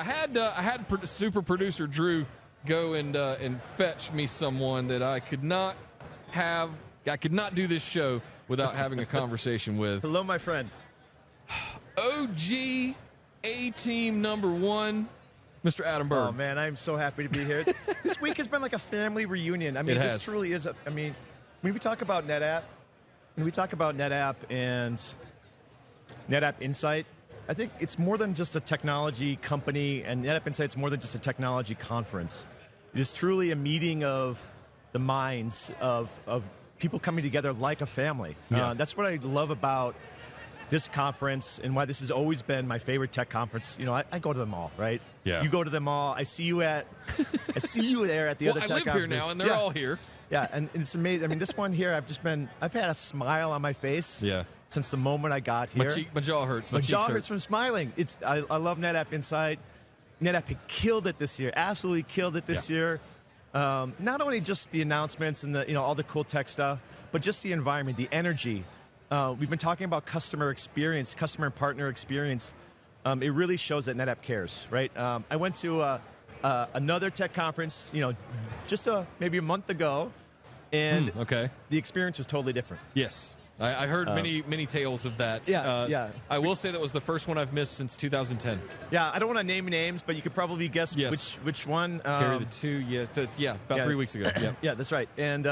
I had super producer Drew go and fetch me someone that I could not do this show without having a conversation with. Hello, my friend. OG A-Team #1, Mr. Adam Bergh. Oh, man, I'm so happy to be here. This week has been like a family reunion. I mean, this truly is. When we talk about NetApp, and NetApp Insight, I think it's more than just a technology company, and NetApp Insight's more than just a technology conference. It is truly a meeting of the minds of people coming together like a family. Yeah. That's what I love about this conference and why this has always been my favorite tech conference. You know, I go to them all, right? Yeah. You go to them all. I see you there at the other tech conferences. I live here now, and they're all here. Yeah, and it's amazing. I mean, this one here, I've had a smile on my face. Yeah. Since the moment I got here. My jaw hurts. My jaw hurts from smiling. I love NetApp Insight. NetApp had killed it this year. Absolutely killed it this year. Not only just the announcements and all the cool tech stuff, but just the environment, the energy. We've been talking about customer experience, customer and partner experience. It really shows that NetApp cares, right? I went to another tech conference, just maybe a month ago, and the experience was totally different. Yes. I heard many tales of that. Yeah. I will say that was the first one I've missed since 2010. Yeah, I don't want to name names, but you could probably guess which one. Carry the two, about 3 weeks ago. Yeah, yeah, that's right. And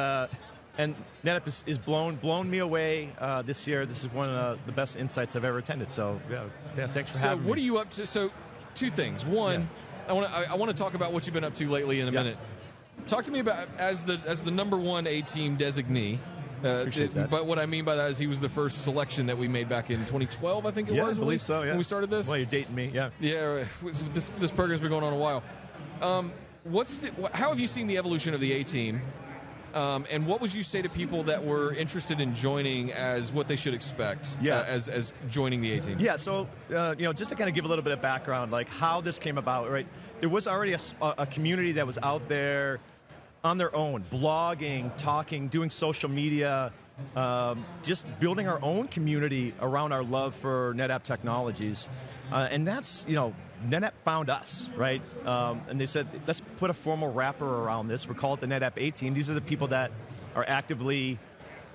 NetApp is blown me away this year. This is one of the best insights I've ever attended. So yeah, thanks for having me. So what are you up to? So 2 things. One, I want to talk about what you've been up to lately in a minute. Talk to me about as the #1 A-Team designee. Appreciate that. But what I mean by that is he was the first selection that we made back in 2012, I think it was. I believe so, yeah. When we started this? Well, you're dating me, yeah. Yeah, this program's been going on a while. How have you seen the evolution of the A-Team? And what would you say to people that were interested in joining as what they should expect as joining the A-Team? Yeah, so, just to kind of give a little bit of background, like how this came about, right? There was already a community that was out there on their own, blogging, talking, doing social media, just building our own community around our love for NetApp technologies. And that's, NetApp found us, right? And they said, let's put a formal wrapper around this. We call it the NetApp A-Team. These are the people that are actively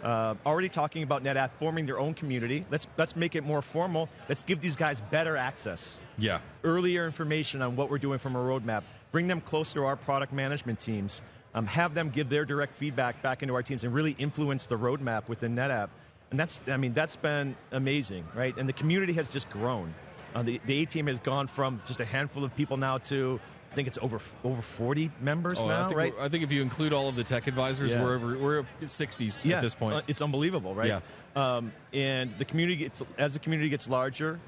already talking about NetApp, forming their own community. Let's make it more formal. Let's give these guys better access. Yeah. Earlier information on what we're doing from a roadmap. Bring them closer to our product management teams. Have them give their direct feedback back into our teams and really influence the roadmap within NetApp. And that's been amazing, right? And the community has just grown. The A-Team has gone from just a handful of people now to, I think it's over 40 members now, right? I think if you include all of the tech advisors, we're at 60s at this point. It's unbelievable, right? Yeah. And the community as the community gets larger,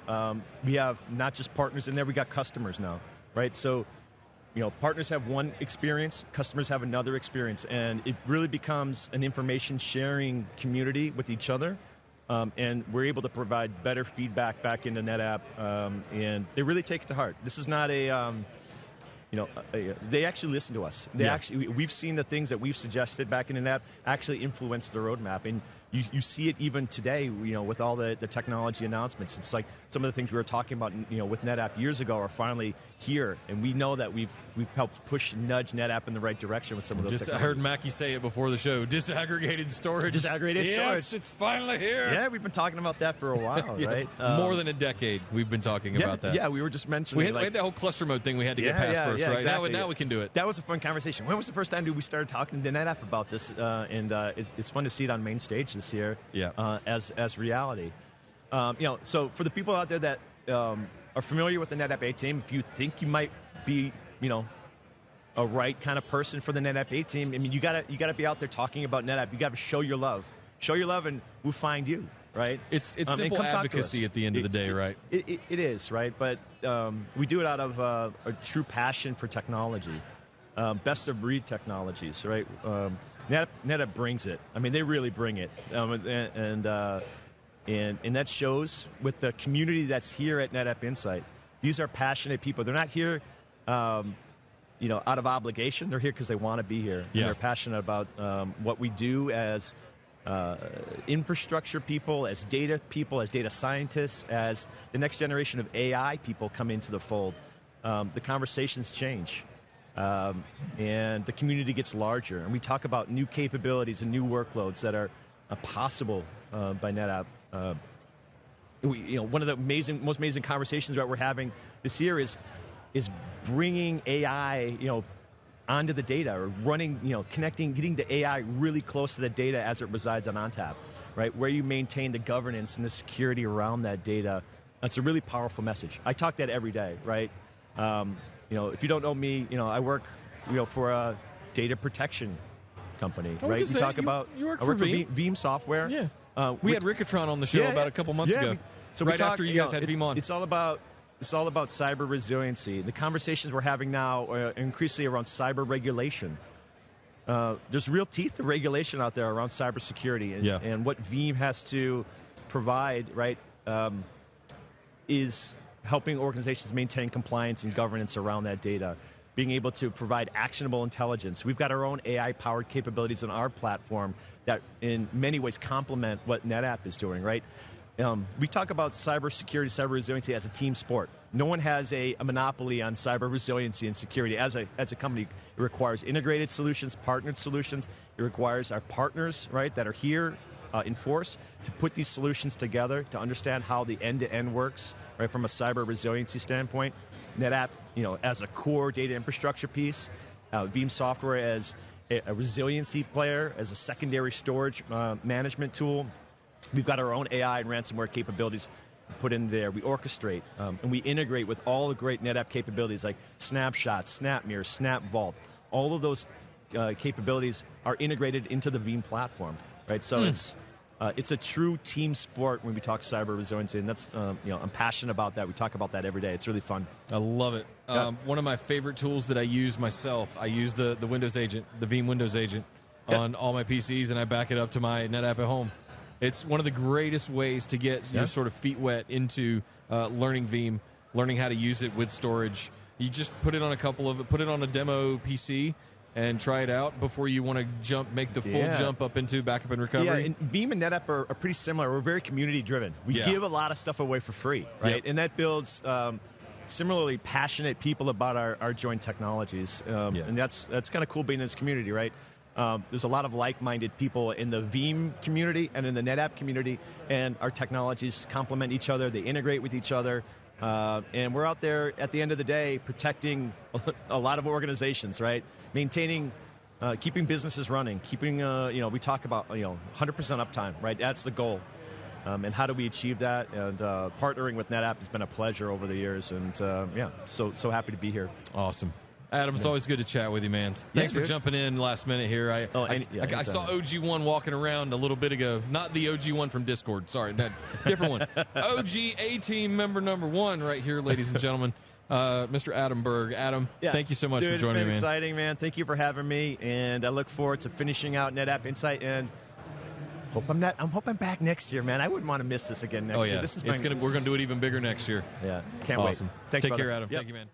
we have not just partners in there, we got customers now, right? So, partners have one experience, customers have another experience, and it really becomes an information sharing community with each other. And we're able to provide better feedback back into NetApp, and they really take it to heart. This is not they actually listen to us. We've seen the things that we've suggested back in NetApp actually influence the roadmap, and you see it even today, with all the technology announcements. It's like some of the things we were talking about, with NetApp years ago are finally here, and we know that we've helped nudge NetApp in the right direction with some of those. I heard Mackie say it before the show. Disaggregated storage. Disaggregated storage. Yes, it's finally here. Yeah, we've been talking about that for a while, right? More than a decade we've been talking about that. Yeah, we were just mentioning. We had the whole cluster mode thing we had to get past first, right? Exactly. Now we can do it. That was a fun conversation. When was the first time we started talking to NetApp about this? And it's fun to see it on main stage this year. As reality. So for the people out there that are familiar with the NetApp A-Team, if you think you might be, a right kind of person for the NetApp A-Team, you gotta be out there talking about NetApp. You gotta show your love. Show your love, and we'll find you, right? It's simple advocacy at the end of the day, right? It is, right? But we do it out of a true passion for technology, best of breed technologies, right? NetApp brings it. They really bring it, and that shows with the community that's here at NetApp Insight. These are passionate people. They're not here, out of obligation. They're here because they want to be here. And they're passionate about what we do as infrastructure people, as data scientists, as the next generation of AI people come into the fold. the conversations change. And the community gets larger. And we talk about new capabilities and new workloads that are possible by NetApp. One of the most amazing conversations that we're having this year is bringing AI, onto the data, or running, connecting, getting the AI really close to the data as it resides on ONTAP, right? Where you maintain the governance and the security around that data. That's a really powerful message. I talk that every day, right? If you don't know me, I work, for a data protection company, right? We talk about you work I work for for Veeam. Veeam Software. Yeah. We had Rickatron on the show about a couple months ago. Right after you guys had Veeam on. It's all about cyber resiliency. The conversations we're having now are increasingly around cyber regulation. There's real teeth to regulation out there around cybersecurity, and what Veeam has to provide, right, is helping organizations maintain compliance and governance around that data, being able to provide actionable intelligence. We've got our own AI-powered capabilities on our platform that in many ways complement what NetApp is doing, right? We talk about cybersecurity, cyber resiliency as a team sport. No one has a monopoly on cyber resiliency and security. As a company, it requires integrated solutions, partnered solutions. It requires our partners, right, that are here in force to put these solutions together to understand how the end-to-end works, right, from a cyber resiliency standpoint. NetApp, as a core data infrastructure piece, Veeam Software as a resiliency player, as a secondary storage management tool. We've got our own AI and ransomware capabilities put in there. We orchestrate, and we integrate with all the great NetApp capabilities like Snapshot, SnapMirror, SnapVault. All of those capabilities are integrated into the Veeam platform, right? So it's a true team sport when we talk cyber resiliency, and that's I'm passionate about that. We talk about that every day. It's really fun. I love it. One of my favorite tools that I use myself, I use the Windows agent, the Veeam Windows agent, on all my PCs, and I back it up to my NetApp at home. It's one of the greatest ways to get your sort of feet wet into learning Veeam, learning how to use it with storage. You just put it on a demo PC and try it out before you want to make the full jump up into backup and recovery. Yeah, and Veeam and NetApp are pretty similar. We're very community-driven. We give a lot of stuff away for free, right? And that builds similarly passionate people about our joint technologies. And that's kind of cool being in this community, right? There's a lot of like-minded people in the Veeam community and in the NetApp community, and our technologies complement each other. They integrate with each other. And we're out there at the end of the day protecting a lot of organizations, right? Maintaining, keeping businesses running, keeping, we talk about, 100% uptime, right? That's the goal. And how do we achieve that? And partnering with NetApp has been a pleasure over the years. And so happy to be here. Awesome. Adam, it's always good to chat with you, man. Thanks for jumping in last minute here. I saw OG1 walking around a little bit ago. Not the OG1 from Discord. Sorry, that different one. OG A-Team member number 1 right here, ladies and gentlemen. Mr. Adam Bergh. Adam, thank you so much for joining me, man. It's been exciting, man. Thank you for having me, and I look forward to finishing out NetApp Insight, and I hope I'm back next year, man. I wouldn't want to miss this again next year. We're going to do it even bigger next year. Yeah, can't wait. Take care, Adam. Thank you, man.